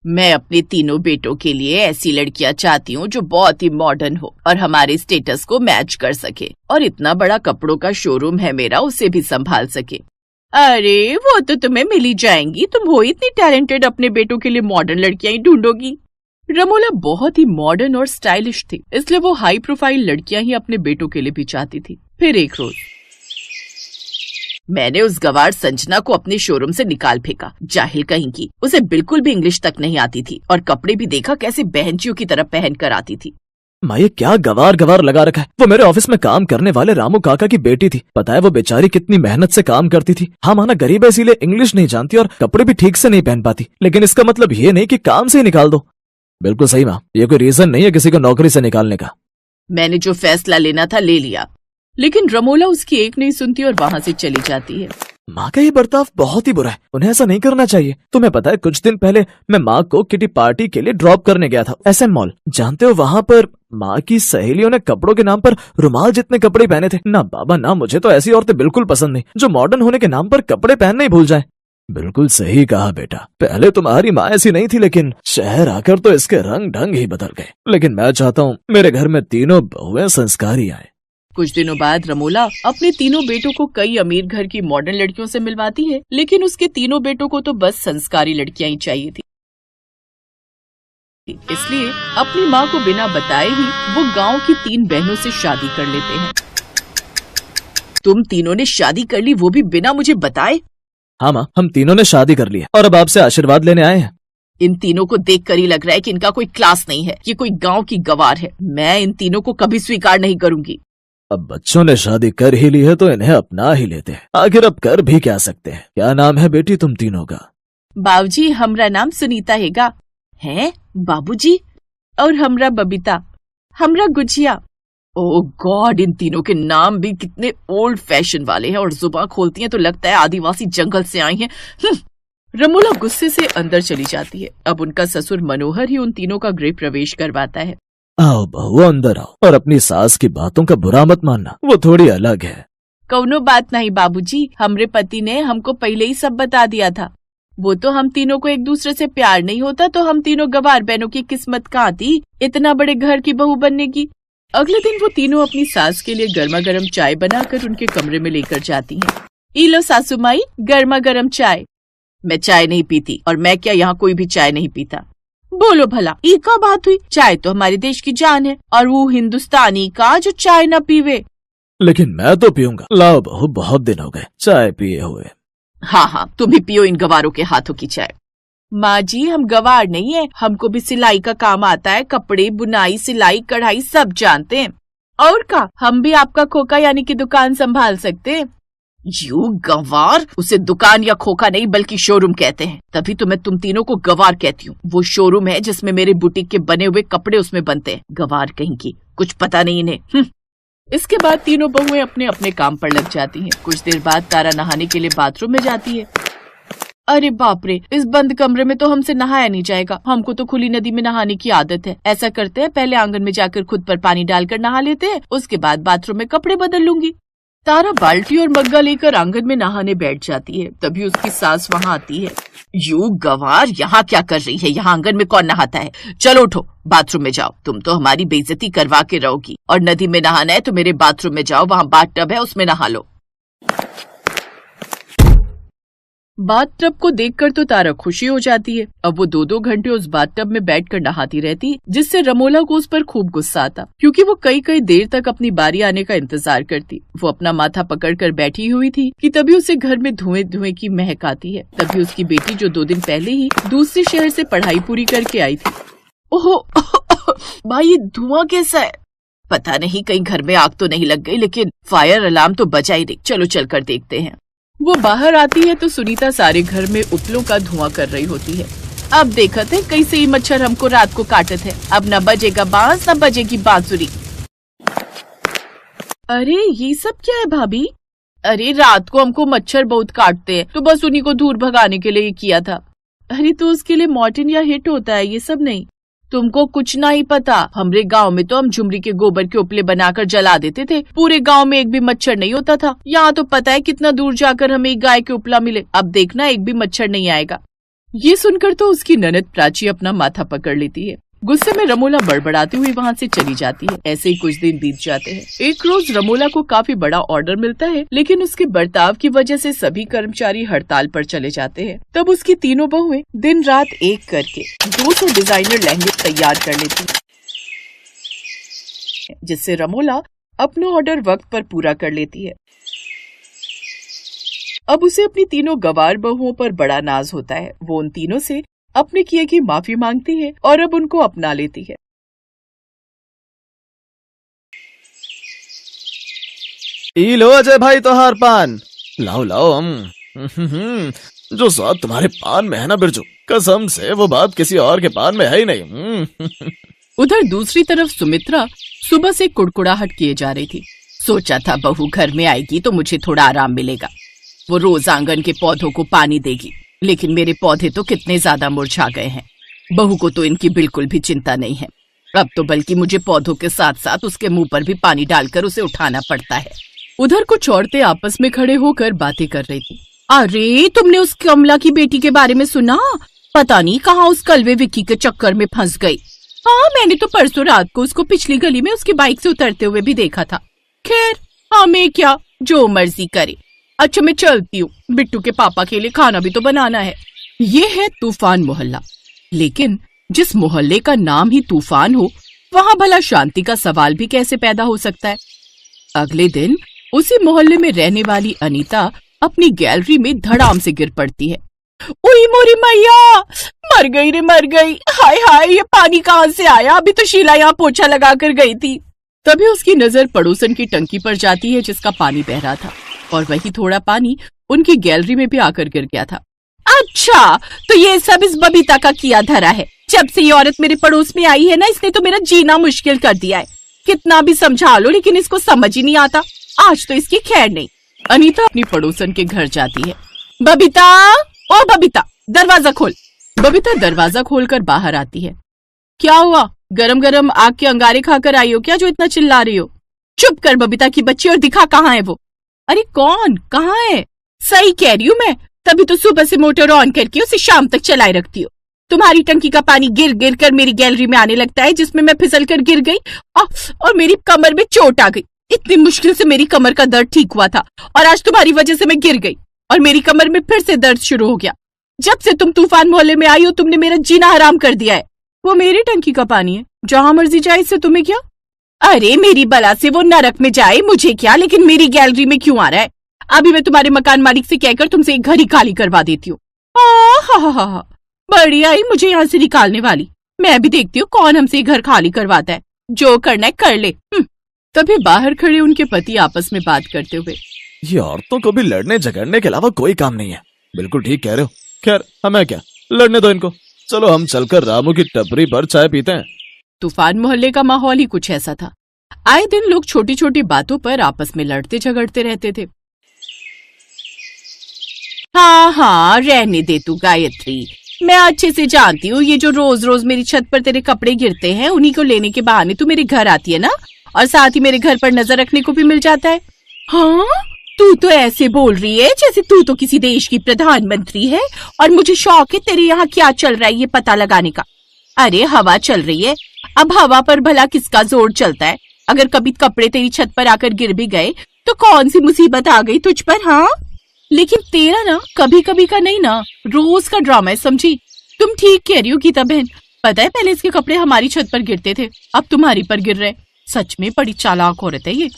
मैं अपने तीनों बेटों के लिए ऐसी लड़कियां चाहती हूँ जो बहुत ही मॉडर्न हो और हमारे स्टेटस को मैच कर सके, और इतना बड़ा कपड़ों का शोरूम है मेरा, उसे भी संभाल सके। अरे वो तो तुम्हें मिल ही जाएंगी, तुम हो इतनी टैलेंटेड, अपने बेटों के लिए मॉडर्न लड़कियां ही ढूंढोगी। रमोला बहुत ही मॉडर्न और स्टाइलिश थी, इसलिए वो हाई प्रोफाइल लड़कियां ही अपने बेटों के लिए भी चाहती थी। फिर एक रोज मैंने उस गवार संजना को अपने शोरूम से निकाल फेंका। जाहिल कहीं की, उसे बिल्कुल भी इंग्लिश तक नहीं आती थी और कपड़े भी देखा कैसे बहनचियों की तरह पहन कर आती थी। माँ ये क्या गवार गवार लगा रखा है। वो मेरे ऑफिस में काम करने वाले रामू काका की बेटी थी। पता है वो बेचारी कितनी मेहनत से काम करती थी। हाँ माना गरीब है इसीलिए इंग्लिश नहीं जानती और कपड़े भी ठीक से नहीं पहन पाती, लेकिन इसका मतलब ये नहीं कि काम से ही निकाल दो। बिल्कुल सही माँ, ये कोई रीजन नहीं है किसी को नौकरी से निकालने का। मैंने जो फैसला लेना था ले लिया, लेकिन रमोला उसकी एक नहीं सुनती और वहाँ से चली जाती है। माँ का ये बर्ताव बहुत ही बुरा है, उन्हें ऐसा नहीं करना चाहिए। तुम्हें पता है कुछ दिन पहले मैं माँ को किटी पार्टी के लिए ड्रॉप करने गया था SM मॉल। जानते हो वहाँ पर माँ की सहेलियों ने कपड़ों के नाम पर रुमाल जितने कपड़े पहने थे। ना बाबा ना, मुझे तो ऐसी औरतें बिल्कुल पसंद नहीं जो मॉडर्न होने के नाम पर कपड़े पहनना ही भूल जाए। बिल्कुल सही कहा बेटा, पहले तुम्हारी माँ ऐसी नहीं थी, लेकिन शहर आकर तो इसके रंग ढंग ही बदल गए। लेकिन मैं चाहता हूँ मेरे घर में तीनों बहुएं संस्कारी आए। कुछ दिनों बाद रमोला अपने तीनों बेटों को कई अमीर घर की मॉडर्न लड़कियों से मिलवाती है, लेकिन उसके तीनों बेटों को तो बस संस्कारी लड़कियां ही चाहिए थी। इसलिए अपनी माँ को बिना बताए ही वो गांव की 3 बहनों से शादी कर लेते हैं। तुम तीनों ने शादी कर ली, वो भी बिना मुझे बताए? हाँ माँ, हम तीनों ने शादी कर ली है और अब आपसे आशीर्वाद लेने आए हैं। इन तीनों को देखकर ही लग रहा है कि इनका कोई क्लास नहीं है, ये कोई गांव की गवार है। मैं इन तीनों को कभी स्वीकार नहीं करूंगी। अब बच्चों ने शादी कर ही ली है तो इन्हें अपना ही लेते हैं। आखिर अब कर भी क्या सकते हैं। क्या नाम है बेटी तुम तीनों का? बाबूजी हमरा नाम सुनीता हैगा। है बाबूजी? और हमरा बबीता, हमरा गुजिया। ओह गॉड, इन तीनों के नाम भी कितने ओल्ड फैशन वाले हैं और जुबान खोलती हैं तो लगता है आदिवासी जंगल से आई हैं। रमोला गुस्से से अंदर चली जाती है। अब उनका ससुर मनोहर ही उन तीनों का गृह प्रवेश करवाता है। आओ बहू अंदर आओ, और अपनी सास की बातों का बुरा मत मानना, वो थोड़ी अलग है। कौनो बात नहीं बाबूजी, हमरे पति ने हमको पहले ही सब बता दिया था। वो तो हम तीनों को एक दूसरे से प्यार नहीं होता तो हम तीनों गवार बहनों की किस्मत कहाँ थी इतना बड़े घर की बहू बनने की। अगले दिन वो तीनों अपनी सास के लिए गर्मा गर्म चाय बनाकर उनके कमरे में लेकर जाती हैं। ई लो सासू माई, गर्मा गर्म चाय। मैं चाय नहीं पीती, और मैं क्या यहाँ कोई भी चाय नहीं पीता। बोलो भला, ई का बात हुई? चाय तो हमारे देश की जान है, और वो हिंदुस्तानी का जो चाय न पीवे। लेकिन मैं तो पीऊंगा। लाओ बहू, बहुत दिन हो गए चाय पिए हुए। हाँ, तुम भी पियो इन गवारों के हाथों की चाय। माँ जी, हम गवार नहीं है, हमको भी सिलाई का काम आता है। कपड़े बुनाई, सिलाई, कढ़ाई सब जानते हैं। और का, हम भी आपका खोखा यानी कि दुकान संभाल सकते हैं। यू गवार? उसे दुकान या खोखा नहीं बल्कि शोरूम कहते हैं। तभी तो मैं तुम तीनों को गवार कहती हूँ। वो शोरूम है जिसमें मेरे बुटीक के बने हुए कपड़े उसमें बनते हैं। गवार कहीं की, कुछ पता नहीं इन्हें। इसके बाद तीनों बहुएं अपने अपने काम पर लग जाती हैं। कुछ देर बाद तारा नहाने के लिए बाथरूम में जाती है। अरे बाप रे, इस बंद कमरे में तो हमसे नहाया नहीं जाएगा। हमको तो खुली नदी में नहाने की आदत है। ऐसा करते हैं, पहले आंगन में जाकर खुद पर पानी डालकर नहा लेते हैं, उसके बाद बाथरूम में कपड़े बदल लूंगी। तारा बाल्टी और मग्गा लेकर आंगन में नहाने बैठ जाती है। तभी उसकी सास वहाँ आती है। यू गवार, यहाँ क्या कर रही है? यहाँ आंगन में कौन नहाता है? चलो उठो, बाथरूम में जाओ। तुम तो हमारी बेइज्जती करवा के रहोगी। और नदी में नहाना है तो मेरे बाथरूम में जाओ, वहाँ बाथटब है, उसमें नहा लो। बाथटब को देखकर तो तारा खुशी हो जाती है। अब वो 2-2 घंटे उस बाथटब में बैठकर नहाती रहती, जिससे रमोला को उस पर खूब गुस्सा आता, क्योंकि वो कई देर तक अपनी बारी आने का इंतजार करती। वो अपना माथा पकड़कर बैठी हुई थी कि तभी उसे घर में धुएं की महक आती है। तभी उसकी बेटी, जो 2 दिन पहले ही दूसरे शहर से पढ़ाई पूरी करके आई थी। ओहो भाई, ये धुआं कैसा है? पता नहीं कहीं घर में आग तो नहीं लग गई, लेकिन फायर अलार्म तो बजा ही नहीं। चलो चलकर देखते हैं। वो बाहर आती है तो सुनीता सारे घर में उपलों का धुआं कर रही होती है। अब देखते हैं कैसे ही मच्छर हमको रात को काटत है। अब न बजेगा बांस, न बजेगी बांसुरी। अरे ये सब क्या है भाभी? अरे रात को हमको मच्छर बहुत काटते हैं, तो बस उन्हीं को दूर भगाने के लिए किया था। अरे तो उसके लिए मॉर्टिन या हिट होता है, ये सब नहीं। तुमको कुछ नहीं पता। हमरे गांव में तो हम झुमरी के गोबर के उपले बनाकर जला देते थे। पूरे गांव में एक भी मच्छर नहीं होता था। यहाँ तो पता है कितना दूर जाकर हमें एक गाय के उपला मिले। अब देखना, एक भी मच्छर नहीं आएगा। ये सुनकर तो उसकी ननद प्राची अपना माथा पकड़ लेती है। गुस्से में रमोला बड़बड़ाती हुई वहाँ से चली जाती है। ऐसे ही कुछ दिन बीत जाते हैं। एक रोज रमोला को काफी बड़ा ऑर्डर मिलता है, लेकिन उसके बर्ताव की वजह से सभी कर्मचारी हड़ताल पर चले जाते हैं। तब उसकी तीनों बहुएं दिन रात एक करके 200 डिजाइनर लहंगे तैयार कर लेती हैं, जिससे रमोला अपना ऑर्डर वक्त पर पूरा कर लेती है। अब उसे अपनी तीनों गवार बहुओं पर बड़ा नाज होता है। वो उन तीनों से अपने किए की माफी मांगती है और अब उनको अपना लेती है। ई लो अजय भाई तोहार पान, लाओ लाओ हम। जो स्वाद तुम्हारे पान में है ना बिरजू, कसम से वो बात किसी और के पान में है ही नहीं। उधर दूसरी तरफ सुमित्रा सुबह से कुड़कुड़ाहट किए जा रही थी। सोचा था बहू घर में आएगी तो मुझे थोड़ा आराम मिलेगा। वो रोज आंगन के पौधों को पानी देगी, लेकिन मेरे पौधे तो कितने ज्यादा मुरझा गए हैं। बहू को तो इनकी बिल्कुल भी चिंता नहीं है। अब तो बल्कि मुझे पौधों के साथ साथ उसके मुंह पर भी पानी डालकर उसे उठाना पड़ता है। उधर कुछ औरतें आपस में खड़े होकर बातें कर रही थी। अरे तुमने उस कमला की बेटी के बारे में सुना? पता नहीं कहाँ उस कलवे विक्की के चक्कर में फंस गई। हाँ, मैंने तो परसों रात को उसको पिछली गली में उसकी बाइक से उतरते हुए भी देखा था। खैर हमें क्या, जो मर्जी करे। अच्छा मैं चलती हूँ, बिट्टू के पापा के लिए खाना भी तो बनाना है। ये है तूफान मोहल्ला, लेकिन जिस मोहल्ले का नाम ही तूफान हो, वहाँ भला शांति का सवाल भी कैसे पैदा हो सकता है। अगले दिन उसी मोहल्ले में रहने वाली अनीता अपनी गैलरी में धड़ाम से गिर पड़ती है। ओई मोरी मैया, मर गई रे मर गई। हाय हाय, ये पानी कहाँ से आया? अभी तो शीला यहाँ पोछा लगा कर गई थी। तभी उसकी नजर पड़ोसन की टंकी पर जाती है, जिसका पानी बह रहा था, और वही थोड़ा पानी उनकी गैलरी में भी आकर गिर गया था। अच्छा, तो ये सब इस बबीता का किया धरा है। जब से ये औरत मेरे पड़ोस में आई है ना, इसने तो मेरा जीना मुश्किल कर दिया है। कितना भी समझा लो, लेकिन इसको समझ ही नहीं आता। आज तो इसकी खैर नहीं। अनीता अपनी पड़ोसन के घर जाती है। बबीता, ओ बबीता, दरवाजा खोल। बबीता दरवाजा खोलकर बाहर आती है। क्या हुआ? गरम गरम आग के अंगारे खाकर आई हो क्या, जो इतना चिल्ला रही हो? चुप कर बबीता की बच्ची, और दिखा कहाँ है वो। अरे कौन, कहाँ है? सही कह रही हूँ मैं, तभी तो सुबह से मोटर ऑन करके उसे शाम तक चलाए रखती हो। तुम्हारी टंकी का पानी गिर गिर कर मेरी गैलरी में आने लगता है, जिसमें मैं फिसल कर गिर गई और मेरी कमर में चोट आ गई। इतनी मुश्किल से मेरी कमर का दर्द ठीक हुआ था, और आज तुम्हारी वजह से मैं गिर गई और मेरी कमर में फिर से दर्द शुरू हो गया। जब से तुम तूफान मोहल्ले में आई हो, तुमने मेरा जीना हराम कर दिया है। वो मेरी टंकी का पानी है, जहाँ मर्जी जाए, इससे तुम्हें क्या? अरे मेरी बला से वो नरक में जाए, मुझे क्या, लेकिन मेरी गैलरी में क्यों आ रहा है? अभी मैं तुम्हारे मकान मालिक से कहकर तुमसे एक घर ही खाली करवा देती हूँ। हा, बड़ी आई मुझे यहाँ से निकालने वाली। मैं भी देखती हूँ कौन हमसे घर खाली करवाता है। जो करना है कर ले। तभी बाहर खड़े उनके पति आपस में बात करते हुए, ये औरतों को भी लड़ने झगड़ने के अलावा कोई काम नहीं है। बिल्कुल ठीक कह रहे हो। खैर हमें क्या, लड़ने दो इनको। चलो हम चलकर रामू की टपरी पर चाय पीते हैं। तूफान मोहल्ले का माहौल ही कुछ ऐसा था। आए दिन लोग छोटी छोटी बातों पर आपस में लड़ते झगड़ते रहते थे। हाँ, रहने दे तू गायत्री। मैं अच्छे से जानती हूँ, ये जो रोज रोज मेरी छत पर तेरे कपड़े गिरते हैं, उन्हीं को लेने के बहाने तू मेरे घर आती है ना, और साथ ही मेरे घर पर नजर रखने को भी मिल जाता है। हाँ, तू तो ऐसे बोल रही है जैसे तू तो किसी देश की प्रधानमंत्री है, और मुझे शौक है तेरे यहाँ क्या चल रहा है ये पता लगाने का। अरे हवा चल रही है, अब हवा पर भला किसका जोर चलता है? अगर कभी कपड़े तेरी छत पर आकर गिर भी गए तो कौन सी मुसीबत आ गई तुझ पर? हाँ, लेकिन तेरा ना कभी कभी का नहीं ना, रोज का ड्रामा है, समझी? तुम ठीक कह रही हो गीता बहन। पता है पहले इसके कपड़े हमारी छत पर गिरते थे, अब तुम्हारी पर गिर रहे। सच में बड़ी चालाक औरत है ये।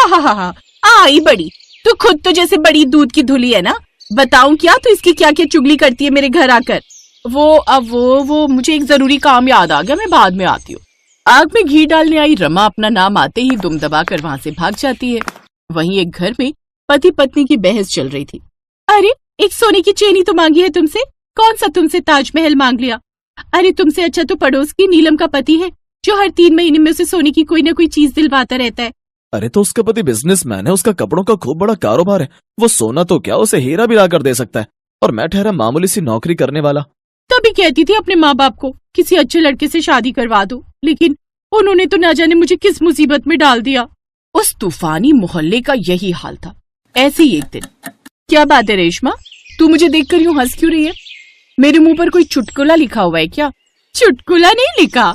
हा, आई बड़ी, तू खुद तो जैसे बड़ी दूध की धुली है ना। बताऊं क्या तू इसकी क्या क्या चुगली करती है मेरे घर आकर? वो मुझे एक जरूरी काम याद आ गया, मैं बाद में आती हूँ। आग में घी डालने आई रमा अपना नाम आते ही दुम दबाकर वहाँ से भाग जाती है। वहीं एक घर में पति पत्नी की बहस चल रही थी। अरे एक सोने की चेनी तो मांगी है तुमसे, कौन सा तुमसे ताजमहल मांग लिया? अरे तुमसे अच्छा तो पड़ोस की नीलम का पति है, जो हर 3 महीने में उसे सोने की कोई न कोई चीज दिलवाता रहता है। अरे तो उसका पति बिजनेसमैन है, उसका कपड़ों का खूब बड़ा कारोबार है। वो सोना तो क्या, उसे हीरा भी ला कर दे सकता है। और मैं ठहरा मामूली सी नौकरी करने वाला। तभी कहती थी अपने माँ बाप को किसी अच्छे लड़के से शादी करवा दो, लेकिन उन्होंने तो न जाने मुझे किस मुसीबत में डाल दिया। उस तूफानी मोहल्ले का यही हाल था। ऐसे ही एक दिन, क्या बात है रेशमा, तू मुझे देखकर यूं हंस क्यों रही है? मेरे मुंह पर कोई चुटकुला लिखा हुआ है क्या? चुटकुला नहीं लिखा,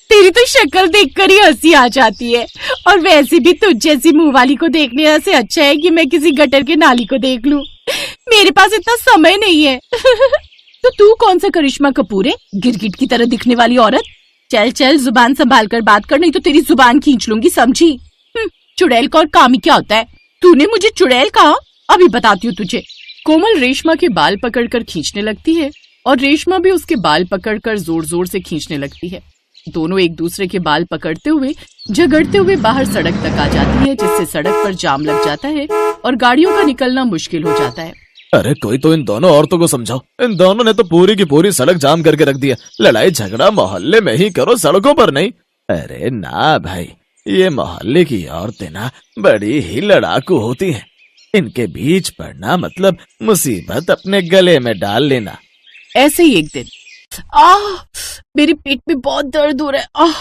तेरी तो शक्ल देखकर ही हंसी आ जाती है। और वैसे भी तुझ जैसी मुंह वाली को देखने से अच्छा है कि मैं किसी गटर के नाली को देख लूं। मेरे पास इतना समय नहीं है। तो तू कौन सा करिश्मा कपूर है, गिरगिट की तरह दिखने वाली औरत? चल चल, जुबान संभाल कर बात कर, नहीं तो तेरी जुबान खींच लूंगी, समझी? चुड़ैल का और काम ही क्या होता है? तूने मुझे चुड़ैल कहा? अभी बताती हूँ तुझे। कोमल रेशमा के बाल पकड़कर खींचने लगती है और रेशमा भी उसके बाल पकड़कर जोर जोर से खींचने लगती है। दोनों एक दूसरे के बाल पकड़ते हुए झगड़ते हुए बाहर सड़क तक आ जाती है, जिससे सड़क पर जाम लग जाता है और गाड़ियों का निकलना मुश्किल हो जाता है। अरे कोई तो इन दोनों औरतों को समझाओ, इन दोनों ने तो पूरी की पूरी सड़क जाम करके रख दिया। लड़ाई झगड़ा मोहल्ले में ही करो, सड़कों पर नहीं। अरे ना भाई, ये मोहल्ले की औरतें ना बड़ी ही लड़ाकू होती हैं। इनके बीच पड़ना मतलब मुसीबत अपने गले में डाल लेना। ऐसे ही एक दिन, मेरे पेट में बहुत दर्द हो रहा है।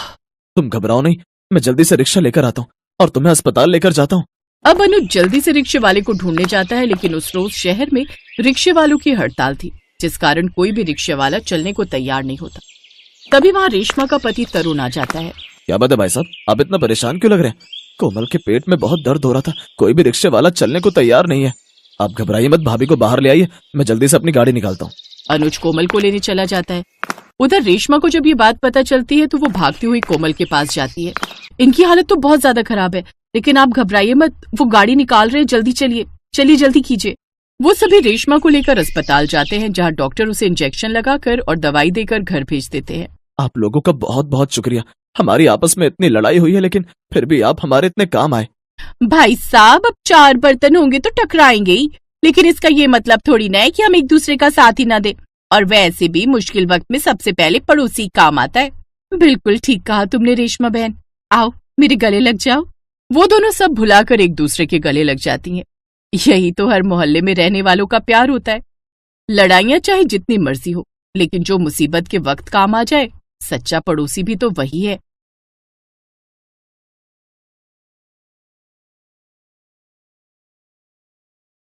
तुम घबराओ नहीं, मैं जल्दी से रिक्शा लेकर आता हूँ और तुम्हें अस्पताल लेकर जाता हूँ। अब अनुज जल्दी से रिक्शे वाले को ढूंढने जाता है, लेकिन उस रोज शहर में रिक्शे वालों की हड़ताल थी, जिस कारण कोई भी रिक्शे वाला चलने को तैयार नहीं होता। तभी वहाँ रेशमा का पति तरुण आ जाता है। क्या बात है भाई साहब, आप इतना परेशान क्यों लग रहे हैं? कोमल के पेट में बहुत दर्द हो रहा था, कोई भी रिक्शे वाला चलने को तैयार नहीं है। आप घबराइए मत, भाभी को बाहर ले आइए, मैं जल्दी से अपनी गाड़ी निकालता हूँ। अनुज कोमल को लेने चला जाता है। उधर रेशमा को जब ये बात पता चलती है तो वो भागती हुई कोमल के पास जाती है। इनकी हालत तो बहुत ज्यादा खराब है, लेकिन आप घबराइए मत, वो गाड़ी निकाल रहे हैं, जल्दी चलिए, चलिए जल्दी कीजिए। वो सभी रेशमा को लेकर अस्पताल जाते हैं, जहाँ डॉक्टर उसे इंजेक्शन लगाकर और दवाई देकर घर भेज देते हैं। आप लोगों का बहुत बहुत शुक्रिया। हमारी आपस में इतनी लड़ाई हुई है, लेकिन फिर भी आप हमारे इतने काम आए। भाई साहब, अब 4 बर्तन होंगे तो टकराएंगे ही, लेकिन इसका ये मतलब थोड़ी ना है कि हम एक दूसरे का साथ ही ना दे। और वैसे भी मुश्किल वक्त में सबसे पहले पड़ोसी काम आता है। बिल्कुल ठीक कहा तुमने रेशमा बहन, आओ मेरे गले लग जाओ। वो दोनों सब भुलाकर एक दूसरे के गले लग जाती हैं। यही तो हर मोहल्ले में रहने वालों का प्यार होता है। लड़ाइयाँ चाहे जितनी मर्जी हो, लेकिन जो मुसीबत के वक्त काम आ जाए, सच्चा पड़ोसी भी तो वही है।